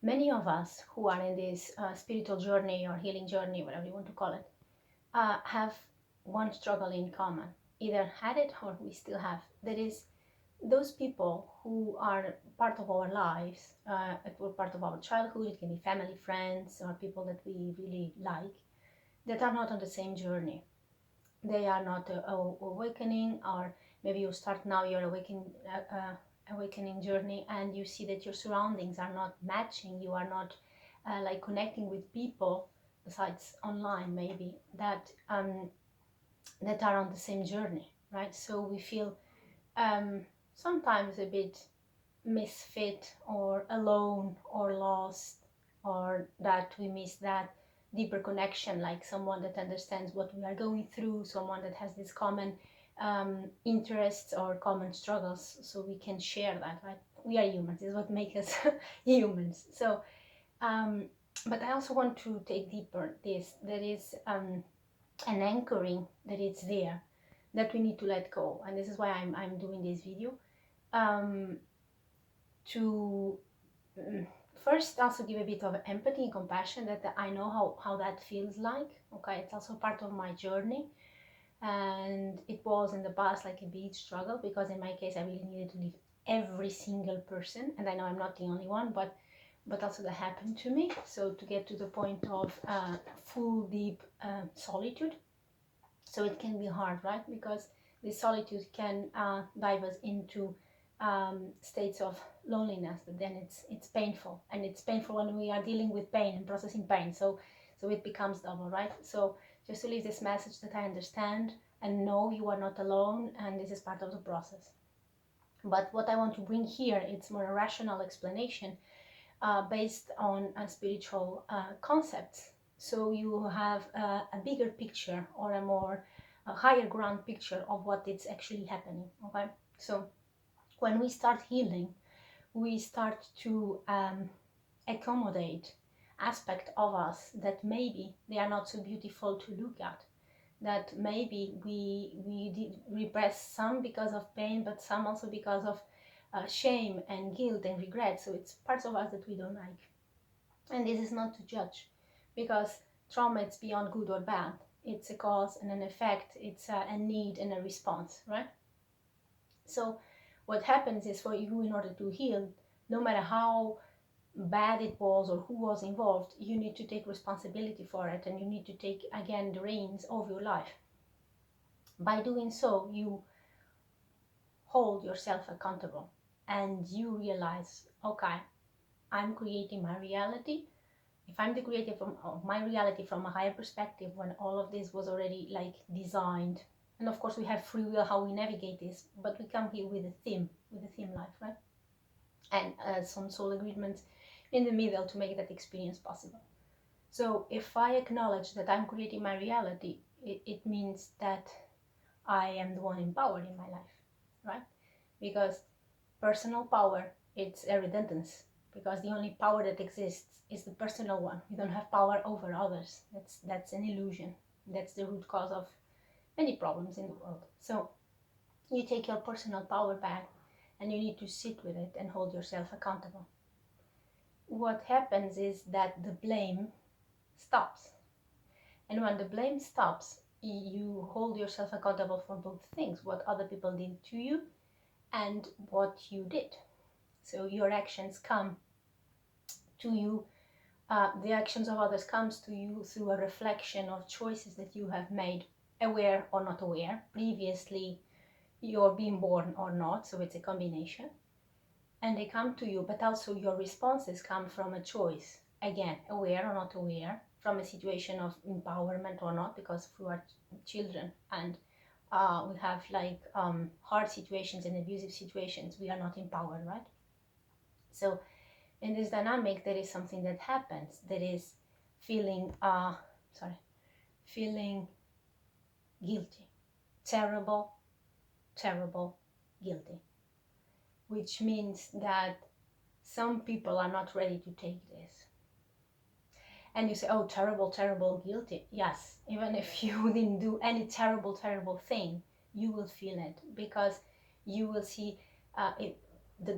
Many of us who are in this spiritual journey or healing journey, whatever you want to call it, have one struggle in common. Either had it or we still have. That is, those people who are part of our lives, it were part of our childhood, it can be family, friends, or people that we really like, that are not on the same journey. They are not awakening, or maybe you start now your awakening journey, and you see that your surroundings are not matching. You are not like connecting with people besides online, maybe that are on the same journey, right? So we feel um, sometimes a bit misfit or alone or lost, or that we miss that deeper connection, like someone that understands what we are going through, someone that has this common interests or common struggles, so we can share that, right? We are humans, is what makes us humans. So um, but I also want to take deeper this, there is an anchoring that it's there, that we need to let go, and this is why I'm doing this video, um, to first also give a bit of empathy and compassion, that I know how that feels like. Okay, it's also part of my journey, and it was in the past like a big struggle, because in my case I really needed to leave every single person, and I know I'm not the only one, but also that happened to me. So to get to the point of full deep solitude, so it can be hard, right? Because this solitude can dive us into states of loneliness, but then it's painful, and it's painful when we are dealing with pain and processing pain. So it becomes double, right? So just to leave this message that I understand and know you are not alone, and this is part of the process. But what I want to bring here, it's more a rational explanation based on spiritual concepts. So you have a bigger picture, or a higher ground picture of what is actually happening. Okay, so when we start healing, we start to accommodate aspect of us that maybe they are not so beautiful to look at, that maybe we did repress some because of pain, but some also because of shame and guilt and regret. So it's parts of us that we don't like, and this is not to judge, because trauma is beyond good or bad. It's a cause and an effect. It's a need and a response, right? So what happens is, for you, in order to heal, no matter how bad it was or who was involved, you need to take responsibility for it, and you need to take again the reins of your life. By doing so, you hold yourself accountable, and you realize, okay, I'm creating my reality. If I'm the creator of my reality from a higher perspective, when all of this was already like designed, and of course we have free will how we navigate this, but we come here with a theme life, right? And some soul agreements in the middle to make that experience possible. So if I acknowledge that I'm creating my reality, it means that I am the one empowered in my life, right? Because personal power, it's a redundance, because the only power that exists is the personal one. We don't have power over others. That's an illusion. That's the root cause of many problems in the world. So you take your personal power back, and you need to sit with it and hold yourself accountable. What happens is that the blame stops, and when the blame stops, you hold yourself accountable for both things: what other people did to you and what you did. So your actions come to you, the actions of others comes to you through a reflection of choices that you have made, aware or not aware, previously you're being born or not, so it's a combination, and they come to you. But also your responses come from a choice, again, aware or not aware, from a situation of empowerment or not, because we are children, and we have like hard situations and abusive situations, we are not empowered, right? So in this dynamic, there is something that happens, that is feeling feeling guilty, terrible, terrible guilty, which means that some people are not ready to take this. And you say, oh, terrible, terrible guilty. Yes, even if you didn't do any terrible, terrible thing, you will feel it, because you will see it, the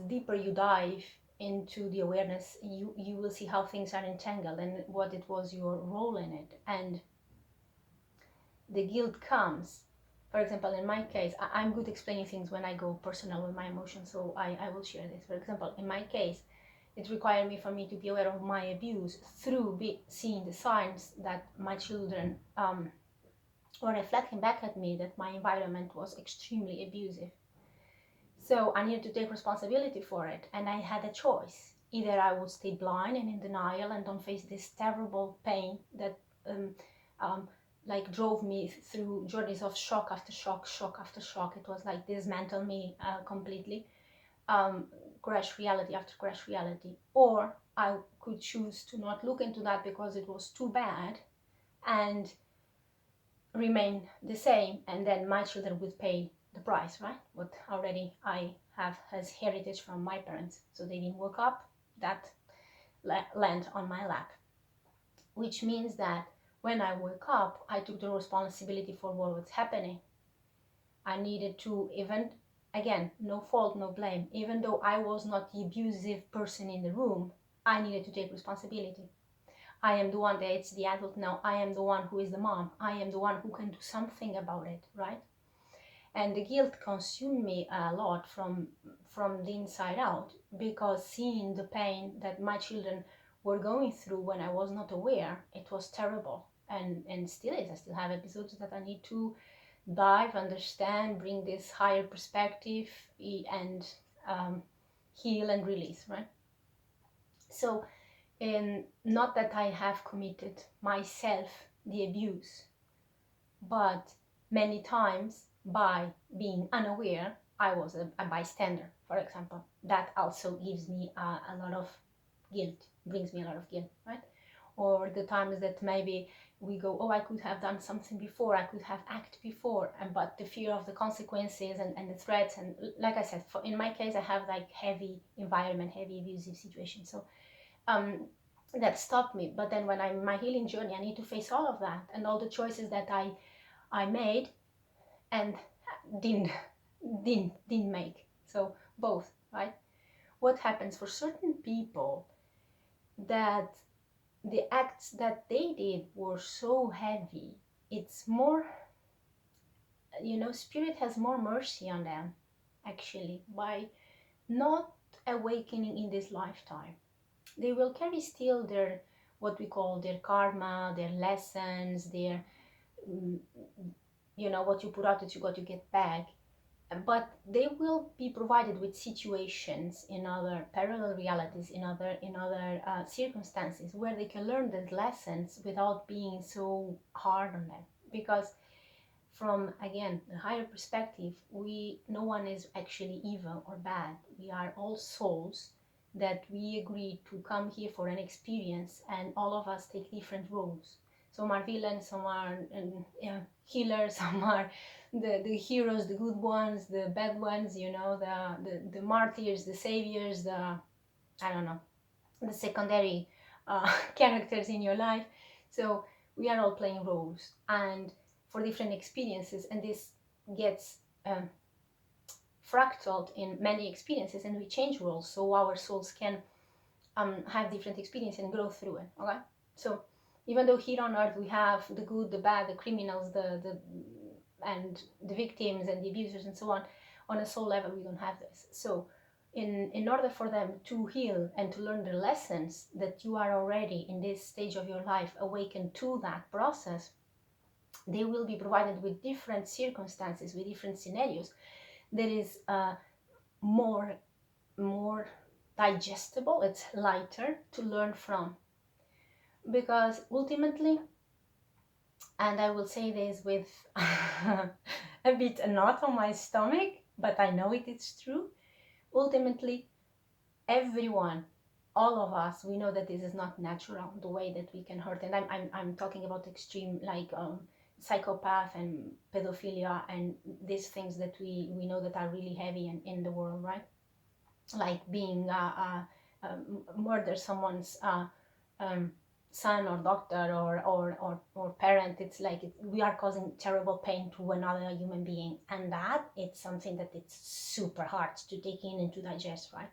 deeper you dive into the awareness, you will see how things are entangled and what it was your role in it. And the guilt comes, for example, in my case, I'm good explaining things when I go personal with my emotions, so I will share this. For example, in my case, it required me for me to be aware of my abuse through seeing the signs that my children were reflecting back at me, that my environment was extremely abusive. So I needed to take responsibility for it, and I had a choice. Either I would stay blind and in denial and don't face this terrible pain that um, like drove me through journeys of shock after shock, shock after shock. It was like dismantle me completely, crash reality after crash reality. Or I could choose to not look into that because it was too bad and remain the same, and then my children would pay the price, right? What already I have as heritage from my parents. So they didn't wake up, that land on my lap. Which means that when I woke up, I took the responsibility for what was happening. I needed to, even, again, no fault, no blame, even though I was not the abusive person in the room, I needed to take responsibility. I am the one that's the adult now. I am the one who is the mom. I am the one who can do something about it, right? And the guilt consumed me a lot from the inside out, because seeing the pain that my children were going through when I was not aware, it was terrible. And still is. I still have episodes that I need to dive, understand, bring this higher perspective, and heal and release, right? So, not that I have committed myself the abuse, but many times by being unaware, I was a bystander, for example. That also gives me a lot of guilt, brings me a lot of guilt, right? Or the times that maybe we go, oh, I could have done something before, I could have acted before, but the fear of the consequences and the threats, and like I said, in my case, I have like heavy environment, heavy abusive situation. So that stopped me. But then when I'm in my healing journey, I need to face all of that and all the choices that I made and didn't didn't make. So both, right? What happens for certain people, that the acts that they did were so heavy, it's more, spirit has more mercy on them, actually, by not awakening in this lifetime. They will carry still their, what we call their karma, their lessons, their mm, what you put out that you got to get back. But they will be provided with situations in other parallel realities, in other circumstances, where they can learn the lessons without being so hard on them. Because from, again, the higher perspective, no one is actually evil or bad. We are all souls that we agreed to come here for an experience, and all of us take different roles. Some are villains, some are healers, some are the heroes, the good ones, the bad ones, the martyrs, the saviors, I don't know, the secondary characters in your life. So we are all playing roles and for different experiences, and this gets fractaled in many experiences, and we change roles so our souls can have different experiences and grow through it. Okay, so even though here on earth we have the good, the bad, the criminals, the and the victims and the abusers and so on a soul level we don't have this. So in order for them to heal and to learn the lessons that you are already in this stage of your life awakened to that process, they will be provided with different circumstances, with different scenarios that is more digestible, it's lighter to learn from. Because ultimately, and I will say this with a bit a knot on my stomach, but I know it's true, ultimately everyone, all of us, we know that this is not natural, the way that we can hurt. And I'm talking about extreme, like psychopath and pedophilia and these things that we know that are really heavy in the world, right? Like being murder someone's son or daughter or parent. It's like we are causing terrible pain to another human being, and that it's something that it's super hard to take in and to digest, right?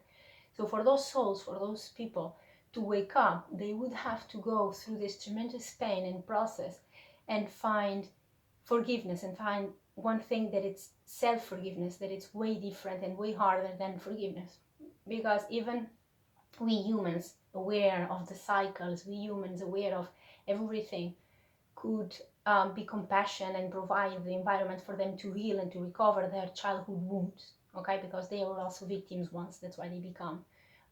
So for those souls, for those people to wake up, they would have to go through this tremendous pain and process and find forgiveness, and find one thing, that it's self-forgiveness, that it's way different and way harder than forgiveness. Because even we humans, aware of the cycles, we humans aware of everything, could be compassion and provide the environment for them to heal and to recover their childhood wounds, okay? Because they were also victims once, that's why they become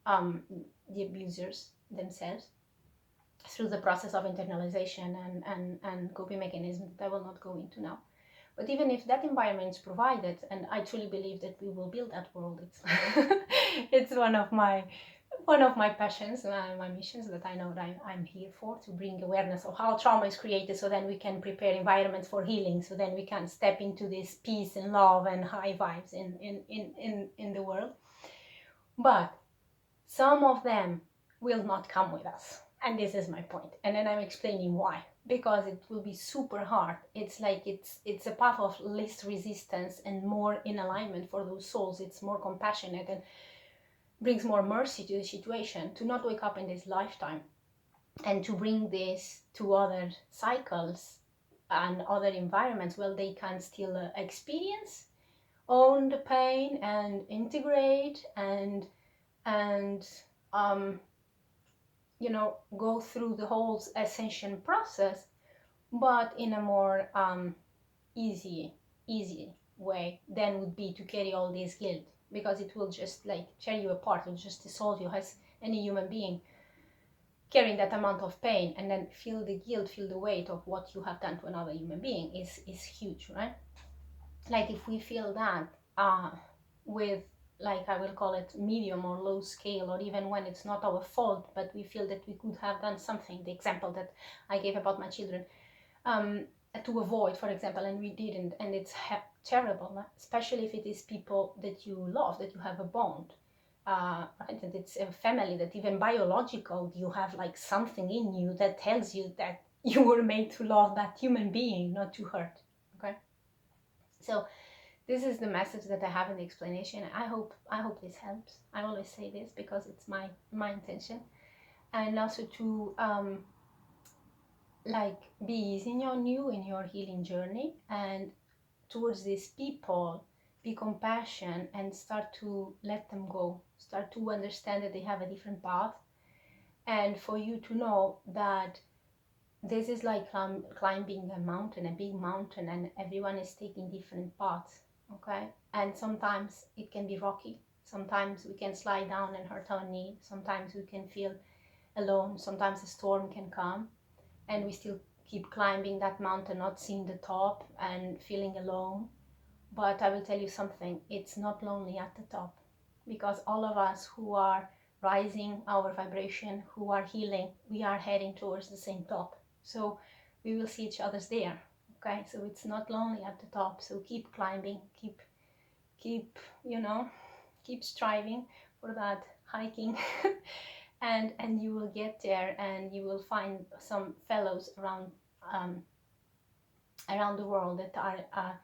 the abusers themselves, through the process of internalization and coping mechanisms that I will not go into now. But even if that environment is provided, and I truly believe that we will build that world, it's it's one of my passions, my missions that I know that I'm here for, to bring awareness of how trauma is created, so then we can prepare environments for healing, so then we can step into this peace and love and high vibes in the world. But some of them will not come with us. And this is my point. And then I'm explaining why. Because it will be super hard. It's like it's a path of least resistance and more in alignment for those souls. It's more compassionate and brings more mercy to the situation, to not wake up in this lifetime and to bring this to other cycles and other environments where they can still experience, own the pain and integrate and you know, go through the whole ascension process, but in a more easy way than would be to carry all this guilt, because it will just like tear you apart, it will just dissolve you as any human being carrying that amount of pain, and then feel the guilt, feel the weight of what you have done to another human being is huge, right? Like if we feel that with, like I will call it medium or low scale, or even when it's not our fault, but we feel that we could have done something, the example that I gave about my children, to avoid, for example, and we didn't, and it's terrible, especially if it is people that you love, that you have a bond, right? And it's a family that even biological, you have like something in you that tells you that you were made to love that human being, not to hurt, okay? So this is the message that I have in the explanation. I hope this helps. I always say this because it's my intention, and also to like be easy on you in your healing journey, and towards these people be compassion and start to let them go, start to understand that they have a different path, and for you to know that this is like climbing a mountain, a big mountain, and everyone is taking different paths, okay? And sometimes it can be rocky, sometimes we can slide down and hurt our knee, sometimes we can feel alone, sometimes a storm can come, and we still keep climbing that mountain, not seeing the top and feeling alone. But I will tell you something, it's not lonely at the top, because all of us who are rising our vibration, who are healing, we are heading towards the same top. So we will see each other's there, okay? So it's not lonely at the top. So keep climbing, keep you know, keep striving for that hiking, and you will get there, and you will find some fellows around the world that are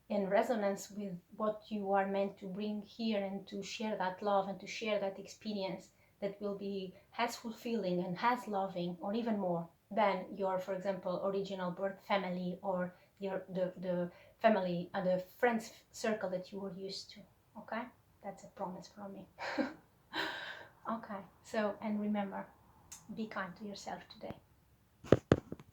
in resonance with what you are meant to bring here, and to share that love and to share that experience that will be as fulfilling and as loving, or even more than your, for example, original birth family, or the family and the friends circle that you were used to, okay? That's a promise from me. Okay, so, and remember, be kind to yourself today.